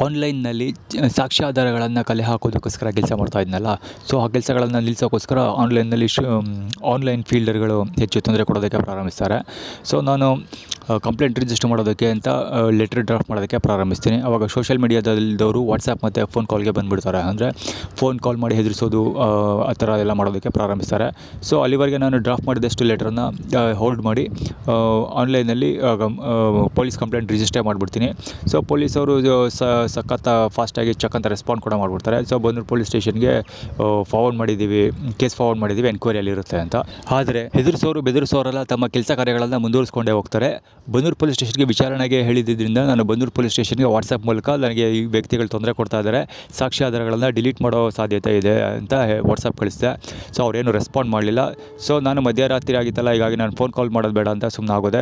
ಆನ್ಲೈನ್ನಲ್ಲಿ ಸಾಕ್ಷ್ಯಾಧಾರಗಳನ್ನು ಕಲೆ ಹಾಕೋದಕ್ಕೋಸ್ಕರ ಕೆಲಸ ಮಾಡ್ತಾ ಇದ್ನಲ್ಲ. ಸೊ ಆ ಕೆಲಸಗಳನ್ನು ನಿಲ್ಲಿಸೋಕ್ಕೋಸ್ಕರ ಆನ್ಲೈನ್ನಲ್ಲಿ ಆನ್ಲೈನ್ ಫೀಲ್ಡರ್ಗಳು ಹೆಚ್ಚು ತೊಂದರೆ ಕೊಡೋದಕ್ಕೆ ಪ್ರಾರಂಭಿಸ್ತಾರೆ. ಸೊ ನಾನು ಕಂಪ್ಲೇಂಟ್ ರಿಜಿಸ್ಟರ್ ಮಾಡೋದಕ್ಕೆ ಅಂತ ಲೆಟರ್ ಡ್ರಾಫ್ಟ್ ಮಾಡೋದಕ್ಕೆ ಪ್ರಾರಂಭಿಸ್ತೀನಿ. ಆವಾಗ ಸೋಷಿಯಲ್ ಮೀಡಿಯಾದಲ್ಲಿದ್ದವರು ವಾಟ್ಸಪ್ ಮತ್ತು ಫೋನ್ ಕಾಲ್ಗೆ ಬಂದುಬಿಡ್ತಾರೆ. ಅಂದರೆ ಫೋನ್ ಕಾಲ್ ಮಾಡಿ ಹೆದರಿಸೋದು ಆ ಥರ ಎಲ್ಲ ಮಾಡೋದಕ್ಕೆ ಪ್ರಾರಂಭಿಸ್ತಾರೆ. ಸೊ ಅಲ್ಲಿವರೆಗೆ ನಾನು ಡ್ರಾಫ್ಟ್ ಮಾಡಿದಷ್ಟು ಲೆಟ್ರನ್ನು ಹೋಲ್ಡ್ ಮಾಡಿ ಆನ್ಲೈನಲ್ಲಿ ಪೊಲೀಸ್ ಕಂಪ್ಲೇಂಟ್ ರಿಜಿಸ್ಟರ್ ಮಾಡಿಬಿಡ್ತೀನಿ. ಸೊ ಪೊಲೀಸವರು ಸಖತ್ ಫಾಸ್ಟಾಗಿ ಚೆಕ್ ಅಂತ ರೆಸ್ಪಾಂಡ್ ಕೂಡ ಮಾಡಿಬಿಡ್ತಾರೆ. ಸೊ ಬನ್ನೂರು ಪೊಲೀಸ್ ಸ್ಟೇಷನ್ಗೆ ಫಾರ್ವರ್ಡ್ ಮಾಡಿದ್ದೀವಿ, ಕೇಸ್ ಫಾರ್ವರ್ಡ್ ಮಾಡಿದ್ದೀವಿ, ಎನ್ಕ್ವೈರಿಯಲ್ಲಿರುತ್ತೆ ಅಂತ. ಆದರೆ ಬೆದರಿಸೋರೆಲ್ಲ ತಮ್ಮ ಕೆಲಸ ಕಾರ್ಯಗಳನ್ನು ಮುಂದುವರಿಸ್ಕೊಂಡೇ ಹೋಗ್ತಾರೆ. ಬನ್ನೂರು ಪೊಲೀಸ್ ಸ್ಟೇಷನ್ಗೆ ವಿಚಾರಣೆಗೆ ಹೇಳಿದ್ದರಿಂದ ನಾನು ಬನ್ನೂರು ಪೊಲೀಸ್ ಸ್ಟೇಷನ್ಗೆ ವಾಟ್ಸಪ್ ಮೂಲಕ ನನಗೆ ಈ ವ್ಯಕ್ತಿಗಳು ತೊಂದರೆ ಕೊಡ್ತಾ ಇದ್ದಾರೆ, ಸಾಕ್ಷ್ಯಾಧಾರಗಳನ್ನು ಡಿಲೀಟ್ ಮಾಡೋ ಸಾಧ್ಯತೆ ಇದೆ ಅಂತ ವಾಟ್ಸಪ್ ಕಳಿಸಿದೆ. ಸೊ ಅವರೇನು ರೆಸ್ಪಾಂಡ್ ಮಾಡಲಿಲ್ಲ. ಸೊ ನಾನು ಮಧ್ಯರಾತ್ರಿ ಆಗಿತ್ತಲ್ಲ, ಹೀಗಾಗಿ ನಾನು ಫೋನ್ ಕಾಲ್ ಮಾಡೋದು ಬೇಡ ಅಂತ ಸುಮ್ಮನೆ ಆಗೋದೆ.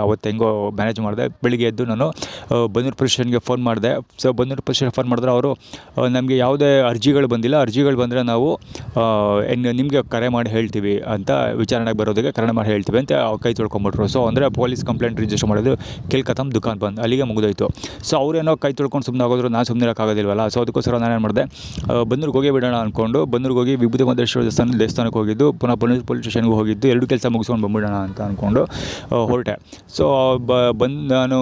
ಅವತ್ತು ಹೆಂಗೋ ಮ್ಯಾನೇಜ್ ಮಾಡಿದೆ. ಬೆಳಿಗ್ಗೆ ಎದ್ದು ನಾನು ಬನ್ನೂರು ಪೊಲೀಸ್ ಸ್ಟೇಷನ್ಗೆ ಫೋನ್ ಮಾಡಿದೆ. So Bannur police station phone ಮಾಡಿದ್ರೆ ಅವರು ನಮಗೆ ಯಾವುದೇ ಅರ್ಜಿಗಳು ಬಂದಿಲ್ಲ, ಅರ್ಜಿಗಳು ಬಂದರೆ ನಾವು ನಿಮಗೆ ಕರೆ ಮಾಡಿ ಹೇಳ್ತೀವಿ ಅಂತ, ವಿಚಾರಣೆಗೆ ಬರೋದಕ್ಕೆ ಕರೆ ಮಾಡಿ ಹೇಳ್ತೀವಿ ಅಂತ ಕೈ ತೊಳ್ಕೊಂಬಿಟ್ರು. ಸೊ ಅಂದರೆ ಪೊಲೀಸ್ ಕಂಪ್ಲೇಂಟ್ ರಿಜಿಸ್ಟರ್ ಮಾಡೋದು ಕೆಲ್ಕತಮ್ ದುಕಾನ್ ಬಂದು ಅಲ್ಲಿಗೆ ಮುಗಿದೋಯ್ತು. ಸೊ ಅವರೇನೋ ಕೈ ತೊಳ್ಕೊಂಡು ಸುಮ್ಮನೆ ಆಗೋದ್ರು, ನಾನು ಸುಮ್ಮನೆ ಇರೋಕ್ಕಾಗೋದಿಲ್ವಲ್ಲ. ಸೊ ಅದಕ್ಕೋಸ್ಕರ ನಾನೇನು ಮಾಡಿದೆ, ಬನ್ನೂರಿಗೆ ಹೋಗಿ ಬಿಡೋಣ ಅಂದ್ಕೊಂಡು ಬನ್ನೂರಿಗೆ ಹೋಗಿ ವಿಭೂತಿ ಮಹದೇಶ್ವರ ದೇವಸ್ಥಾನಕ್ಕೆ ಹೋಗಿದ್ದು, ಪುನಃ ಬನ್ನೂರು ಪೊಲೀಸ್ ಸ್ಟೇಷನ್ಗೆ ಹೋಗಿದ್ದು, ಎರಡು ಕೆಲಸ ಮುಗಿಸ್ಕೊಂಡು ಬಂದ್ಬಿಡೋಣ ಅಂತ ಅಂದ್ಕೊಂಡು ಹೊರಟೆ. ಸೊ ನಾನು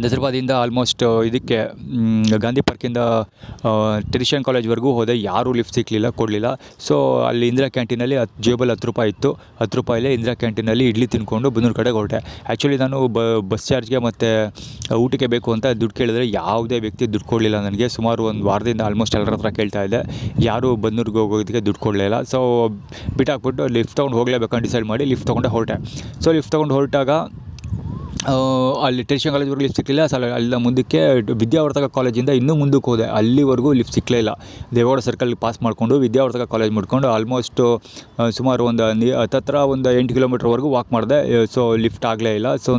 ನಜರ್ಬಾದಿಂದ ಆಲ್ಮೋಸ್ಟ್ ಇದಕ್ಕೆ ಗಾಂಧಿ ಪಾರ್ಕಿಂದ ಟೆರಿಷಿಯನ್ ಕಾಲೇಜ್ವರೆಗೂ ಹೋದೆ. ಯಾರೂ ಲಿಫ್ಟ್ ಸಿಕ್ಕಲಿಲ್ಲ, ಕೊಡಲಿಲ್ಲ. ಸೊ ಅಲ್ಲಿ ಇಂದಿರಾ ಕ್ಯಾಂಟೀನಲ್ಲಿ ಜೇಬಲ್ಲಿ 10 ರೂಪಾಯಿ ಇತ್ತು. 10 ರೂಪಾಯಿಲೇ ಇಂದಿರಾ ಕ್ಯಾಂಟೀನಲ್ಲಿ ಇಡ್ಲಿ ತಿನ್ಕೊಂಡು ಬನ್ನೂರು ಕಡೆಗೆ ಹೊರಟೆ. ಆ್ಯಕ್ಚುಲಿ ನಾನು ಬಸ್ ಚಾರ್ಜ್ಗೆ ಮತ್ತು ಊಟಕ್ಕೆ ಬೇಕು ಅಂತ ದುಡ್ಡು ಕೇಳಿದ್ರೆ ಯಾವುದೇ ವ್ಯಕ್ತಿ ದುಡ್ಡು ಕೊಡಲಿಲ್ಲ ನನಗೆ. ಸುಮಾರು ಒಂದು ವಾರದಿಂದ ಆಲ್ಮೋಸ್ಟ್ ಎಲ್ಲರ ಹತ್ರ ಕೇಳ್ತಾ ಇದ್ದೆ, ಯಾರೂ ಬನ್ನೂರಿಗೆ ಹೋಗೋದಕ್ಕೆ ದುಡ್ಡು ಕೊಡಲಿಲ್ಲ. ಸೊ ಬಿಟ್ಟಾಕ್ಬಿಟ್ಟು ಲಿಫ್ಟ್ ತೊಗೊಂಡು ಹೋಗಲೇಬೇಕಂತ ಡಿಸೈಡ್ ಮಾಡಿ ಲಿಫ್ಟ್ ತೊಗೊಂಡೆ ಹೊರಟೆ. ಸೊ ಲಿಫ್ಟ್ ತೊಗೊಂಡು ಹೊರಟಾಗ ಅಲ್ಲಿ ಟೆರಿಷಿಯನ್ ಕಾಲೇಜ್ವರೆಗೂ ಲಿಫ್ಟ್ ಸಿಕ್ಕಲಿಲ್ಲ. ಅಲ್ಲಿಂದ ಮುಂದಕ್ಕೆ ವಿದ್ಯಾವರ್ಧಕ ಕಾಲೇಜಿಂದ ಇನ್ನೂ ಮುಂದಕ್ಕೆ ಹೋದೆ, ಅಲ್ಲಿವರೆಗೂ ಲಿಫ್ಟ್ ಸಿಕ್ಕಲೇ ಇಲ್ಲ. ದೇವೇಗೌಡ ಸರ್ಕಲ್ ಪಾಸ್ ಮಾಡಿಕೊಂಡು ವಿದ್ಯಾವರ್ಧಕ ಕಾಲೇಜ್ ಮುಟ್ಕೊಂಡು ಆಲ್ಮೋಸ್ಟು ಸುಮಾರು ಒಂದು ಹತ್ತತ್ರ ಒಂದು 8 ಕಿಲೋಮೀಟ್ರ್ವರೆಗೂ ವಾಕ್ ಮಾಡಿದೆ. ಸೊ ಲಿಫ್ಟ್ ಆಗಲೇ ಇಲ್ಲ. ಸೊ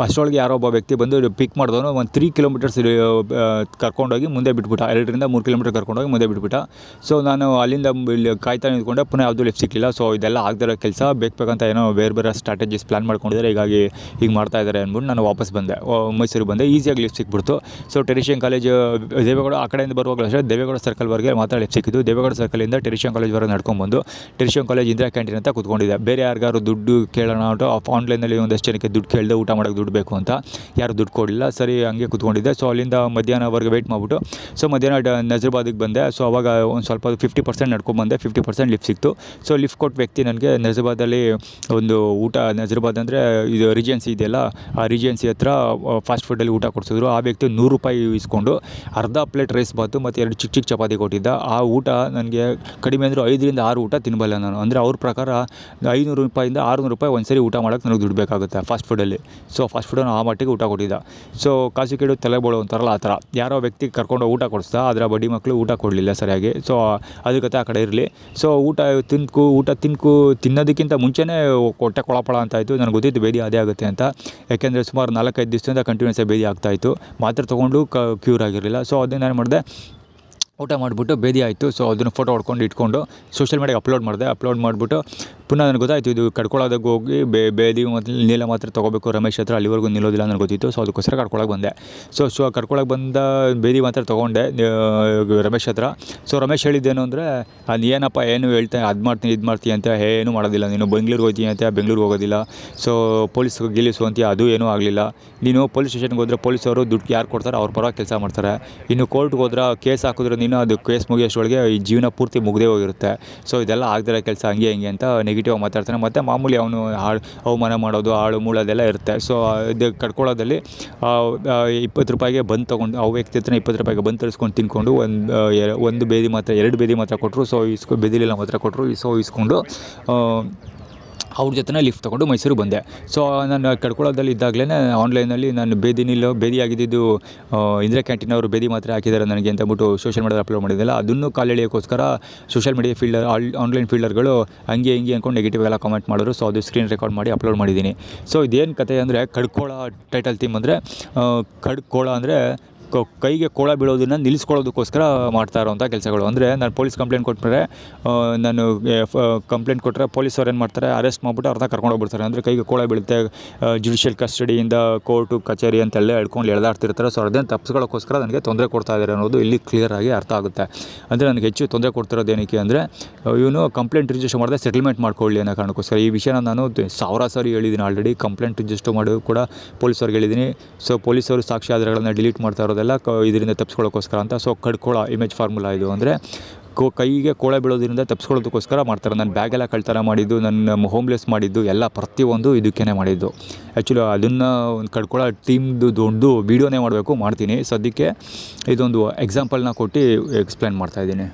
ಅಷ್ಟರೊಳಗೆ ಯಾರೋ ಒಬ್ಬ ವ್ಯಕ್ತಿ ಬಂದು ಪಿಕ್ ಮಾಡಿದವನು ಒಂದು 3 ಕಿಲೋಮೀಟರ್ಸ್ ಕರ್ಕೊಂಡೋಗಿ ಮುಂದೆ ಬಿಟ್ಬಿಟ್ಟ. 2ರಿಂದ 3 ಕಿಲೋಮೀಟರ್ ಕರ್ಕೊಂಡೋಗಿ ಮುಂದೆ ಬಿಟ್ಬಿಟ್ಟ. ಸೊ ನಾನು ಅಲ್ಲಿಂದ ಇಲ್ಲಿ ಕಾಯ್ತಾ ನಿಂತ್ಕೊಂಡೆ, ಪುನಃ ಯಾವುದೂ ಲಿಫ್ಟ್ ಸಿಕ್ಕಲಿಲ್ಲ. ಸೊ ಇದೆಲ್ಲ ಆಗದಿರೋ ಕೆಲಸ, ಬೇಕಂತ ಏನೋ ಬೇರೆ ಸ್ಟ್ರಾಟಜೀಸ್ ಪ್ಲ್ಯಾನ್ ಮಾಡ್ಕೊಂಡಿದ್ದಾರೆ, ಹೀಗಾಗಿ ಈಗ ಮಾಡ್ತಾ ಇದ್ದಾರೆ ಅಂದ್ಬಿಟ್ಟು ನಾನು ವಾಪಸ್ ಬಂದೆ, ಮೈಸೂರಿಗೆ ಬಂದೆ. ಈಸಿಯಾಗಿ lift ಸಿಕ್ಬಿಡ್ತು. So Teresian college Deve Gowda ಆ ಕಡೆಯಿಂದ ಬರುವಾಗಲೂ ಅಷ್ಟೇ ದೇವೇಗೌಡ ಸರ್ಕಲ್ವರೆಗೆ ಮಾತ್ರ ಲಿಫ್ಟ್ ಸಿಕ್ಕಿದ್ದು. Deve Gowda ಸರ್ಕಲಿಂದ Teresian ಕಾಲೇಜ್ವರೆಗೆ ನಡ್ಕೊಂಡ್ಬಂದು Teresian college Indira canteen ಅಂತ ಕೂತ್ಕೊಂಡಿದ್ದೆ. ಬೇರೆ ಯಾರಿಗಾರು ದುಡ್ಡು ಕೇಳೋಣ ಅಂತ ಆನ್ಲೈನಲ್ಲಿ ಒಂದಷ್ಟು ಜನಕ್ಕೆ ದುಡ್ಡು ಕೇಳಿದೆ, ಊಟ ಮಾಡೋಕ್ಕೆ ದುಡ್ಡು ಬೇಕು ಅಂತ. ಯಾರು ದುಡ್ಡು ಕೊಡಲಿಲ್ಲ. ಸರಿ ಹಂಗೆ ಕೂತ್ಕೊಂಡಿದ್ದೆ. ಸೊ ಅಲ್ಲಿಂದ ಮಧ್ಯಾಹ್ನವರೆಗೆ ವೆಯ್ಟ್ ಮಾಡಿಬಿಟ್ಟು ಸೊ ಮಧ್ಯಾಹ್ನ ನಜರ್ಬಾದಿಗೆ ಬಂದೆ. ಸೊ ಅವಾಗ ಒಂದು ಸ್ವಲ್ಪ 50% ನಡ್ಕೊಂಡ್ಬಂದೆ, 50% ಲಿಫ್ಟ್ ಸಿಕ್ತು. ಸೊ ಲಿಫ್ಟ್ ಕೊಟ್ಟು ವ್ಯಕ್ತಿ ನನಗೆ ನಜರ್ಬಾದಲ್ಲಿ ಒಂದು ಊಟ, ನಜರ್ಬಾದ್ ಅಂದರೆ ಇದು ರಿಜೆನ್ಸಿ ಇದೆಯಲ್ಲ, ಆ ರಿಜೆನ್ಸಿ ಹತ್ರ ಫಾಸ್ಟ್ ಫುಡ್ಡಲ್ಲಿ ಊಟ ಕೊಡಿಸಿದ್ರು. ಆ ವ್ಯಕ್ತಿ 100 ರೂಪಾಯಿ ಇಸ್ಕೊಂಡು ಅರ್ಧ ಪ್ಲೇಟ್ ರೈಸ್ ಬಾತು ಮತ್ತು 2 ಚಿಕ್ಕ ಚಪಾತಿ ಕೊಟ್ಟಿದ್ದ. ಆ ಊಟ ನನಗೆ ಕಡಿಮೆ ಅಂದರೂ 5ರಿಂದ 6 ಊಟ ತಿನ್ನಬಲ್ಲ ನಾನು. ಅಂದರೆ ಅವ್ರ ಪ್ರಕಾರ 500 ರೂಪಾಯಿಂದ 600 ರೂಪಾಯಿ ಒಂದು ಸರಿ ಊಟ ಮಾಡೋಕ್ಕೆ ನನಗೆ ದುಡ್ಡು ಬೇಕಾಗುತ್ತೆ ಫಾಸ್ಟ್ ಫುಡ್ಡಲ್ಲಿ. ಸೊ ಫಾಸ್ಟ್ ಫುಡ್ಡನ್ನು ಆ ಮಟ್ಟಿಗೆ ಊಟ ಕೊಟ್ಟಿದ್ದ. ಸೊ ಕಾಸು ಕೇಳು ತಲೆ ಬೋಳು ಅಂತಾರಲ್ಲ ಆ ಥರ. ಯಾರೋ ವ್ಯಕ್ತಿ ಕರ್ಕೊಂಡು ಊಟ ಕೊಡಿಸ್ದ, ಅದರ ಬಡ್ಡಿ ಮಕ್ಕಳು ಊಟ ಕೊಡಲಿಲ್ಲ ಸರಿಯಾಗಿ. ಸೊ ಅದಕ್ಕೆ ಆ ಕಡೆ ಇರಲಿ. ಸೊ ಊಟ ತಿನ್ನೋದಕ್ಕಿಂತ ಮುಂಚೆನೇ ಹೊಟ್ಟೆ ಕೊಳಪಳ ಅಂತಾಯಿತು. ನನಗೆ ಗೊತ್ತಿತ್ತು ಬೇದಿ ಅದೇ ಆಗುತ್ತೆ ಅಂತ. ಯಾಕೆಂದರೆ ಸುಮಾರು 4-5 ದಿವಸದಿಂದ ಕಂಟಿನ್ಯೂಸ್ ಆಗಿ ಬೇದಿ ಆಗ್ತಾಯಿತ್ತು. ಮಾತ್ರೆ ತೊಗೊಂಡು ಕ್ಯೂರ್ ಆಗಿರಲಿಲ್ಲ. ಸೊ ಅದನ್ನು ಏನು ಮಾಡಿದೆ, ಊಟ ಮಾಡಿಬಿಟ್ಟು ಬೇದಿ ಆಯಿತು. ಸೊ ಅದನ್ನು ಫೋಟೋ ಹೊಡ್ಕೊಂಡು ಇಟ್ಕೊಂಡು ಸೋಷಿಯಲ್ ಮೀಡಿಯಾಗೆ ಅಪ್ಲೋಡ್ ಮಾಡಿಬಿಟ್ಟು ಪುನಃ ನನಗೆ ಗೊತ್ತಾಯಿತು ಇದು ಕಡ್ಕೊಳ್ಳೋದಕ್ಕೆ ಹೋಗಿ ಬೇದಿ ಮತ್ತು ನೀಲ ಮಾತ್ರೆ ತೊಗೋಬೇಕು ರಮೇಶ್ ಹತ್ರ, ಅಲ್ಲಿವರೆಗೂ ನಿಲ್ಲೋದಿಲ್ಲ ನನಗೆ ಗೊತ್ತಿತ್ತು. ಸೊ ಅದಕ್ಕೋಸ್ಕರ ಕರ್ಕೊಳಕ್ಕೆ ಬಂದೆ. ಸೊ ಕರ್ಕೊಳಕ್ಕೆ ಬಂದ ಬೇದಿ ಮಾತ್ರೆ ತೊಗೊಂಡೆ ರಮೇಶ್ ಹತ್ರ. ಸೊ ರಮೇಶ್ ಹೇಳಿದ್ದೇನು ಅಂದರೆ, ಅದು ಏನಪ್ಪ ಏನು ಹೇಳ್ತಾ ಅದು ಮಾಡ್ತೀನಿ ಇದು ಮಾಡ್ತೀನಿ ಅಂತ, ಏನೂ ಮಾಡೋದಿಲ್ಲ ನೀನು, ಬೆಂಗ್ಳೂರಿಗೆ ಹೋಗ್ತೀನಿ ಅಂತ ಬೆಂಗ್ಳೂರಿಗೆ ಹೋಗೋದಿಲ್ಲ. ಸೊ ಪೊಲೀಸ್ ಗಿಲೀಸು ಅಂತೀಯ, ಅದು ಏನೂ ಆಗಲಿಲ್ಲ. ನೀನು ಪೊಲೀಸ್ ಸ್ಟೇಷನ್ಗೆ ಹೋದರೆ ಪೊಲೀಸವರು ದುಡ್ಡು ಯಾರು ಕೊಡ್ತಾರೆ ಅವ್ರ ಪರವಾಗಿ ಕೆಲಸ ಮಾಡ್ತಾರೆ. ಇನ್ನು ಕೋರ್ಟ್ಗೆ ಹೋದ್ರೆ ಕೇಸ್ ಹಾಕಿದ್ರೆ ನೀನು ಅದು ಕೇಸ್ ಮುಗಿಯೋಷ್ಟರೊಳಗೆ ಈ ಜೀವನ ಪೂರ್ತಿ ಮುಗ್ದೇ ಹೋಗಿರುತ್ತೆ. ಸೊ ಇದೆಲ್ಲ ಆಗದಿರೋ ಕೆಲಸ ಹಂಗೆ ಅಂತ ನೆಗೆಟಿವ್ ಮಾತಾಡ್ತಾನೆ. ಮತ್ತು ಮಾಮೂಲಿ ಅವನು ಅವಮಾನ ಮಾಡೋದು, ಆಳು ಮೂಳೋದೆಲ್ಲ ಇರುತ್ತೆ. ಸೊ ಇದು ಕಡ್ಕೊಳ್ಳೋದಲ್ಲಿ 20 ರೂಪಾಯಿಗೆ ಬಂದು ತೊಗೊಂಡು ಆ ವ್ಯಕ್ತಿ ಹತ್ರ 20 ರೂಪಾಯಿಗೆ ಬಂದು ತರಿಸ್ಕೊಂಡು ತಿನ್ಕೊಂಡು ಒಂದು ಬೇದಿ ಮಾತ್ರ 2 ಬೇದಿ ಮಾತ್ರ ಕೊಟ್ಟರು. ಸೊ ಬೆದಿಲಿಲ್ಲ ಮಾತ್ರ ಕೊಟ್ಟರು. ಸೊ ಇಸ್ಕೊಂಡು ಅವ್ರ ಜೊತೆ ಲಿಫ್ಟ್ ತೊಗೊಂಡು ಮೈಸೂರಿಗೆ ಬಂದೆ. ಸೊ ನಾನು ಕಡ್ಕೊಳ್ಳೋದಲ್ಲಿ ಇದ್ದಾಗಲೇ ಆನ್ಲೈನಲ್ಲಿ ನಾನು ಬೇದಿ ಆಗಿದ್ದು ಇಂದಿರಾ ಕ್ಯಾಂಟೀನ್ ಅವರು ಬೇದಿ ಮಾತ್ರ ಹಾಕಿದ್ದಾರೆ ನನಗೆ ಅಂತ ಅಂದ್ಬಿಟ್ಟು ಸೋಷಿಯಲ್ ಮೀಡಿಯಾದಲ್ಲಿ ಅಪ್ಲೋಡ್ ಮಾಡಿದ್ದೆಲ್ಲ, ಅದನ್ನು ಕಾಲೆಳೆಯೋಕ್ಕೋಸ್ಕರ ಸೋಷಿಯಲ್ ಮೀಡಿಯಾ ಆನ್ಲೈನ್ ಫೀಲ್ಡರ್ಗಳು ಹಂಗೆ ಅಂದ್ಕೊಂಡು ನೆಗೆಟಿವ್ ಎಲ್ಲ ಕಾಮೆಂಟ್ ಮಾಡೋರು. ಸೊ ಅದು ಸ್ಕ್ರೀನ್ ರೆಕಾರ್ಡ್ ಮಾಡಿ ಅಪ್ಲೋಡ್ ಮಾಡಿದ್ದೀನಿ. ಸೊ ಇದೇನು ಕತೆ ಅಂದರೆ, ಕಡ್ಕೊಳ್ಳೋ ಟೈಟಲ್ ಥೀಮ್ ಅಂದರೆ ಕಡ್ಕೊಳ್ಳೋ ಅಂದರೆ ಕೈಗೆ ಕೋಳ ಬೀಳೋದನ್ನು ನಿಲ್ಲಿಸ್ಕೊಳ್ಳೋದಕ್ಕೋಸ್ಕರ ಮಾಡ್ತಾ ಇರೋವಂಥ ಕೆಲಸಗಳು. ಅಂದರೆ ನಾನು ಪೊಲೀಸ್ ಕಂಪ್ಲೇಂಟ್ ಕೊಟ್ಟರೆ ನಾನು ಕಂಪ್ಲೇಂಟ್ ಕೊಟ್ಟರೆ ಪೊಲೀಸವ್ರು ಏನು ಮಾಡ್ತಾರೆ, ಅರೆಸ್ಟ್ ಮಾಡಿಬಿಟ್ಟು ಅರ್ಧ ಕರ್ಕೊಂಡೋಗ್ಬಿಡ್ತಾರೆ. ಅಂದರೆ ಕೈಗೆ ಕೋಳ ಬೀಳುತ್ತೆ, ಜುಡಿಷಿಯಲ್ ಕಸ್ಟಡಿಯಿಂದ ಕೋರ್ಟು ಕಚೇರಿ ಅಂತೆಲ್ಲ ಎಳ್ಕೊಂಡು ಎಳೆದಾಡ್ತಿರ್ತಾರೆ. ಸೊ ಅದನ್ನು ತಪ್ಪಿಸ್ಕೊಳ್ಳೋಕ್ಕೋಸ್ಕರ ನನಗೆ ತೊಂದರೆ ಕೊಡ್ತಾ ಇದ್ದಾರೆ ಅನ್ನೋದು ಇಲ್ಲಿ ಕ್ಲಿಯರಾಗಿ ಅರ್ಥ ಆಗುತ್ತೆ. ಅಂದರೆ ನನಗೆ ಹೆಚ್ಚು ತೊಂದರೆ ಕೊಡ್ತಿರೋದು ಏನಕ್ಕೆ ಅಂದರೆ, ಇವನು ಕಂಪ್ಲೇಂಟ್ ರಿಜಿಸ್ಟರ್ ಮಾಡಿದೆ ಸೆಟಲ್ಮೆಂಟ್ ಮಾಡ್ಕೊಳ್ಳಿ ಅನ್ನೋ ಕಾರಣಕ್ಕೋಸ್ಕರ. ಈ ವಿಷಯನ ನಾನು ಸಾವಿರ ಸಾರಿ ಹೇಳಿದ್ದೀನಿ ಆಲ್ರೆಡಿ. ಕಂಪ್ಲೇಂಟ್ ರಿಜಿಸ್ಟರ್ ಮಾಡಿ ಕೂಡ ಪೊಲೀಸವ್ರಿಗೆ ಹೇಳಿದ್ದೀನಿ. ಸೊ ಪೊಲೀಸವರು ಸಾಕ್ಷಿ ಆಧಾರಗಳನ್ನು ಡಿಲೀಟ್ ಮಾಡ್ತಾ ಇರೋದೆಲ್ಲ ಇದರಿಂದ ತಪ್ಪಿಸ್ಕೊಳ್ಳೋಕ್ಕೋಸ್ಕರ ಅಂತ. ಸೊ ಕಡ್ಕೋಳ ಇಮೇಜ್ ಫಾರ್ಮುಲಾ ಇದು. ಅಂದರೆ ಕೈಗೆ ಕೋಳ ಬೀಳೋದ್ರಿಂದ ತಪ್ಪಿಸ್ಕೊಳ್ಳೋದಕ್ಕೋಸ್ಕರ ಮಾಡ್ತಾರೆ. ನನ್ನ ಬ್ಯಾಗೆಲ್ಲ ಕಳ್ತನ ಮಾಡಿದ್ದು, ನನ್ನ ಹೋಮ್ಲೆಸ್ ಮಾಡಿದ್ದು ಎಲ್ಲ ಪ್ರತಿಯೊಂದು ಇದಕ್ಕೇ ಮಾಡಿದ್ದು. ಆ್ಯಕ್ಚುಲಿ ಅದನ್ನು ಒಂದು ಕಡ್ಕೋಳ ಟೀಮ್ದು ದೊಡ್ಡ ವೀಡಿಯೋನೇ ಮಾಡಬೇಕು, ಮಾಡ್ತೀನಿ. ಸದ್ಯಕ್ಕೆ ಇದೊಂದು ಎಕ್ಸಾಂಪಲ್ನ ಕೊಟ್ಟು ಎಕ್ಸ್ಪ್ಲೇನ್ ಮಾಡ್ತಾಯಿದ್ದೀನಿ.